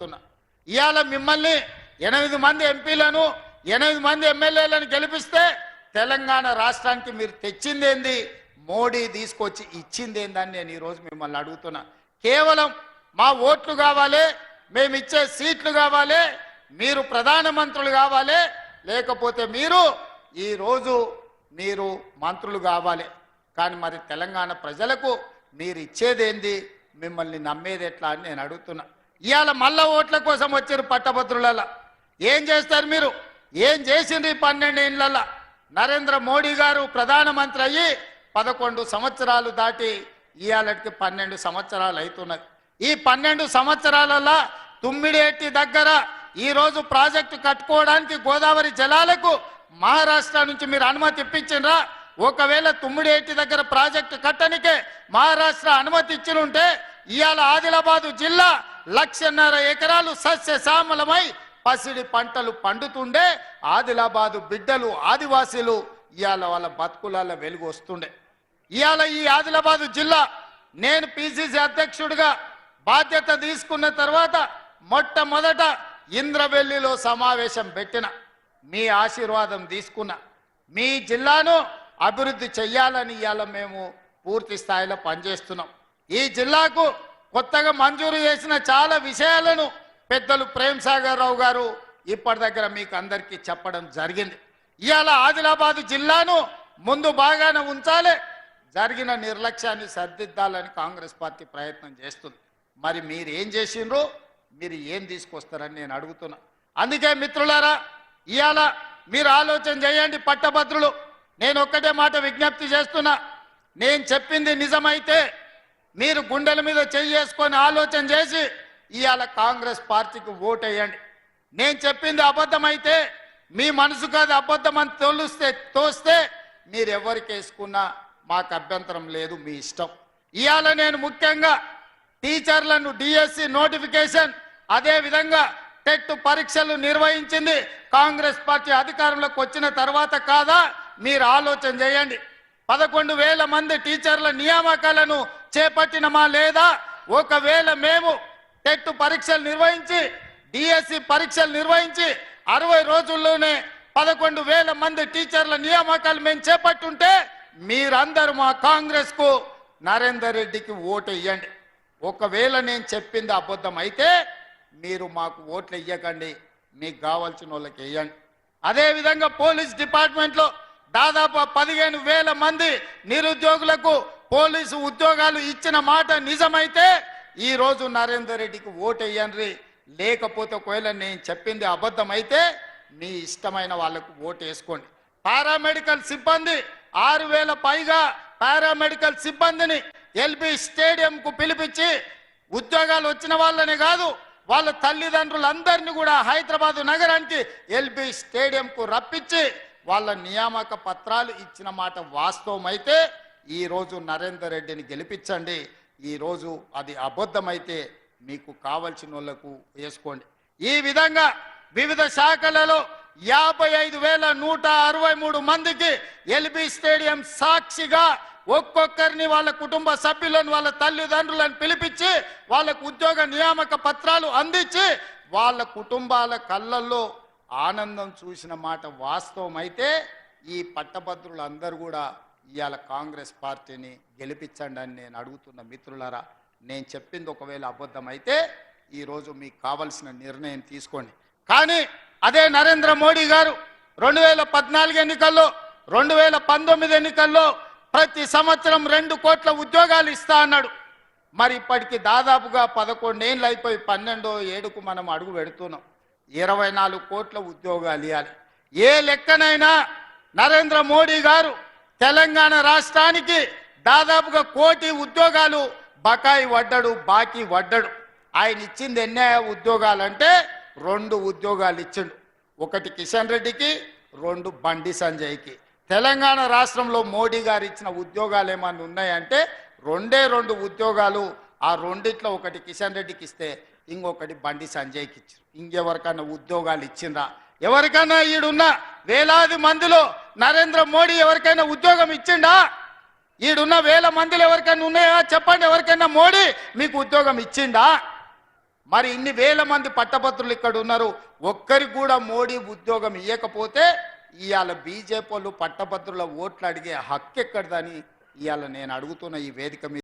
ఇవాళ మిమ్మల్ని 8 మంది ఎంపీలను 8 మంది ఎమ్మెల్యేలను గెలిపిస్తే తెలంగాణ రాష్ట్రానికి మీరు తెచ్చిందేంది, మోడీ తీసుకొచ్చి ఇచ్చిందేందని నేను ఈరోజు మిమ్మల్ని అడుగుతున్నా. కేవలం మా ఓట్లు కావాలి, మేము ఇచ్చే సీట్లు కావాలి, మీరు ప్రధానమంత్రులు కావాలి, లేకపోతే మీరు మంత్రులు కావాలి. కానీ మరి తెలంగాణ ప్రజలకు మీరు ఇచ్చేదేంది, మిమ్మల్ని నమ్మేది ఎట్లా అని నేను అడుగుతున్నా. ఇవాళ మళ్ళా ఓట్ల కోసం వచ్చారు పట్టభద్రులలో. ఏం చేస్తారు మీరు? ఏం చేసిండ్రు 12 ఏళ్ళల్లో? నరేంద్ర మోడీ గారు ప్రధానమంత్రి అయ్యి 11 సంవత్సరాలు దాటి ఇవాళకి 12 సంవత్సరాలు అవుతున్నది. ఈ 12 సంవత్సరాలలో తుమ్మిడేటి దగ్గర ఈరోజు ప్రాజెక్టు కట్టుకోవడానికి గోదావరి జలాలకు మహారాష్ట్ర నుంచి మీరు అనుమతి ఇప్పించిండ్రా? ఒకవేళ తుమ్మిడేటి దగ్గర ప్రాజెక్టు కట్టనికే మహారాష్ట్ర అనుమతి ఇచ్చినుంటే ఇవాళ ఆదిలాబాదు జిల్లా 1.5 ఎకరాలు సస్యశ్యామలమై పసిడి పంటలు పండుతుండే ఆదిలాబాదు బిడ్డలు ఆదివాసీలు ఇవాళ వాళ్ళ బతుకులలో వెలుగు వస్తుండే. ఇవాళ ఈ ఆదిలాబాదు జిల్లా నేను పిసిసి అధ్యక్షుడిగా బాధ్యత తీసుకున్న తర్వాత మొట్టమొదట ఇంద్రవెల్లిలో సమావేశం పెట్టిన, మీ ఆశీర్వాదం తీసుకున్న, మీ జిల్లాను అభివృద్ధి చెయ్యాలని ఇవాళ మేము పూర్తి స్థాయిలో పనిచేస్తున్నాం. ఈ జిల్లాకు కొత్తగా మంజూరు చేసిన చాలా విషయాలను పెద్దలు ప్రేమ్ సాగర్ రావు గారు ఇప్పటి దగ్గర మీకు అందరికీ చెప్పడం జరిగింది. ఇవాళ ఆదిలాబాదు జిల్లాను ముందు బాగానే ఉంచాలి, జరిగిన నిర్లక్ష్యాన్ని సరిదిద్దాలని కాంగ్రెస్ పార్టీ ప్రయత్నం చేస్తుంది. మరి మీరు ఏం చేసిండ్రు, మీరు ఏం తీసుకొస్తారని నేను అడుగుతున్నా. అందుకే మిత్రులారా, ఇవాళ మీరు ఆలోచన చేయండి పట్టభద్రులు. నేను ఒక్కటే మాట విజ్ఞప్తి చేస్తున్నా, నేను చెప్పింది నిజమైతే మీరు గుండెల మీద చేసుకొని ఆలోచన చేసి ఇవాళ కాంగ్రెస్ పార్టీకి ఓటేయండి. నేను చెప్పింది అబద్ధమైతే మీ మనసుకు అది అబద్ధం అని తోస్తే మీరు ఎవరికి వేసుకున్నా మాకు అభ్యంతరం లేదు, మీ ఇష్టం. ఇవాళ నేను ముఖ్యంగా టీచర్లను డిఎస్సి నోటిఫికేషన్, అదే విధంగా టెట్ పరీక్షలు నిర్వహించింది కాంగ్రెస్ పార్టీ అధికారంలోకి వచ్చిన తర్వాత కాదా? మీరు ఆలోచన చేయండి. 11,000 మంది టీచర్ల నియామకాలను చేపట్టినమా లేదా? ఒకవేళ మేము టెట్ పరీక్షలు నిర్వహించి డిఎస్సి పరీక్షలు నిర్వహించి 60 రోజుల్లోనే 11,000 మంది టీచర్ల నియామకాలు మేము చేపట్టుంటే మీరందరూ మా కాంగ్రెస్ కు నరేందర్ రెడ్డికి ఓటు ఇవ్వండి. ఒకవేళ నేను చెప్పింది అబద్ధం అయితే మీరు మాకు ఓట్లు ఇవ్వకండి, మీకు కావాల్సిన వాళ్ళకి ఇవ్వండి. అదేవిధంగా పోలీస్ డిపార్ట్మెంట్లో దాదాపు 15,000 మంది నిరుద్యోగులకు పోలీసు ఉద్యోగాలు ఇచ్చిన మాట నిజమైతే ఈరోజు నరేందర్ రెడ్డికి ఓటు వేయండి. లేకపోతే ఒకవేళ నేను చెప్పింది అబద్ధం అయితే మీ ఇష్టమైన వాళ్ళకు ఓటు వేసుకోండి. పారామెడికల్ సిబ్బంది 6,000 పైగా పారామెడికల్ సిబ్బందిని ఎల్బీ స్టేడియంకు పిలిపించి ఉద్యోగాలు వచ్చిన వాళ్ళనే కాదు, వాళ్ళ తల్లిదండ్రులందరినీ కూడా హైదరాబాదు నగరానికి ఎల్బీ స్టేడియంకు రప్పించి వాళ్ళ నియామక పత్రాలు ఇచ్చిన మాట వాస్తవమైతే ఈరోజు నరేందర్ రెడ్డిని గెలిపించండి. ఈరోజు అది అబద్ధమైతే మీకు కావలసిన వాళ్ళకు వేసుకోండి. ఈ విధంగా వివిధ శాఖలలో 55,163 మందికి ఎల్బీ స్టేడియం సాక్షిగా ఒక్కొక్కరిని వాళ్ళ కుటుంబ సభ్యులను వాళ్ళ తల్లిదండ్రులను పిలిపించి వాళ్ళకు ఉద్యోగ నియామక పత్రాలు అందించి వాళ్ళ కుటుంబాల కళ్ళల్లో ఆనందం చూసిన మాట వాస్తవమైతే ఈ పట్టభద్రులందరూ కూడా ఇవాళ కాంగ్రెస్ పార్టీని గెలిపించండి అని నేను అడుగుతున్న మిత్రులారా. నేను చెప్పింది ఒకవేళ అబద్ధం అయితే ఈరోజు మీకు కావలసిన నిర్ణయం తీసుకోండి. కానీ అదే నరేంద్ర మోడీ గారు 2014 ఎన్నికల్లో 2019 ఎన్నికల్లో ప్రతి సంవత్సరం 2 కోట్ల ఉద్యోగాలు ఇస్తా అన్నాడు. మరి ఇప్పటికి దాదాపుగా 11 ఏళ్ళు అయిపోయి 12వ ఏడుకు మనం అడుగు పెడుతున్నాం. 24 కోట్ల ఉద్యోగాలు ఇవ్వాలి. ఏ లెక్కనైనా నరేంద్ర మోడీ గారు తెలంగాణ రాష్ట్రానికి దాదాపుగా 1 కోటి ఉద్యోగాలు బకాయి పడ్డాడు, బాకీ పడ్డాడు. ఆయన ఇచ్చింది ఎన్ని ఉద్యోగాలంటే 2 ఉద్యోగాలు ఇచ్చిండు. ఒకటి కిషన్ రెడ్డికి, 2 బండి సంజయ్కి. తెలంగాణ రాష్ట్రంలో మోడీ గారు ఇచ్చిన ఉద్యోగాలు ఏమన్నా ఉన్నాయంటే 2 ఉద్యోగాలు. ఆ రెండిట్లో ఒకటి కిషన్ రెడ్డికి ఇస్తే ఇంకొకటి బండి సంజయ్కి ఇచ్చారు. ఇంకెవరికైనా ఉద్యోగాలు ఇచ్చిందా? ఎవరికైనా ఈడున్న వేలాది మందిలో నరేంద్ర మోడీ ఎవరికైనా ఉద్యోగం ఇచ్చిండా? ఈడున్న 1000 మందిలో ఎవరికైనా ఉన్నాయా చెప్పండి. ఎవరికైనా మోడీ మీకు ఉద్యోగం ఇచ్చిండా? మరి ఇన్ని వేల మంది పట్టభద్రులు ఇక్కడ ఉన్నారు, ఒక్కరికి కూడా మోడీ ఉద్యోగం ఇవ్వకపోతే ఇవాళ బీజేపీ వాళ్ళు పట్టభద్రుల ఓట్లు అడిగే హక్కు ఎక్కడదని ఇవాళ నేను అడుగుతున్న ఈ వేదిక మీద.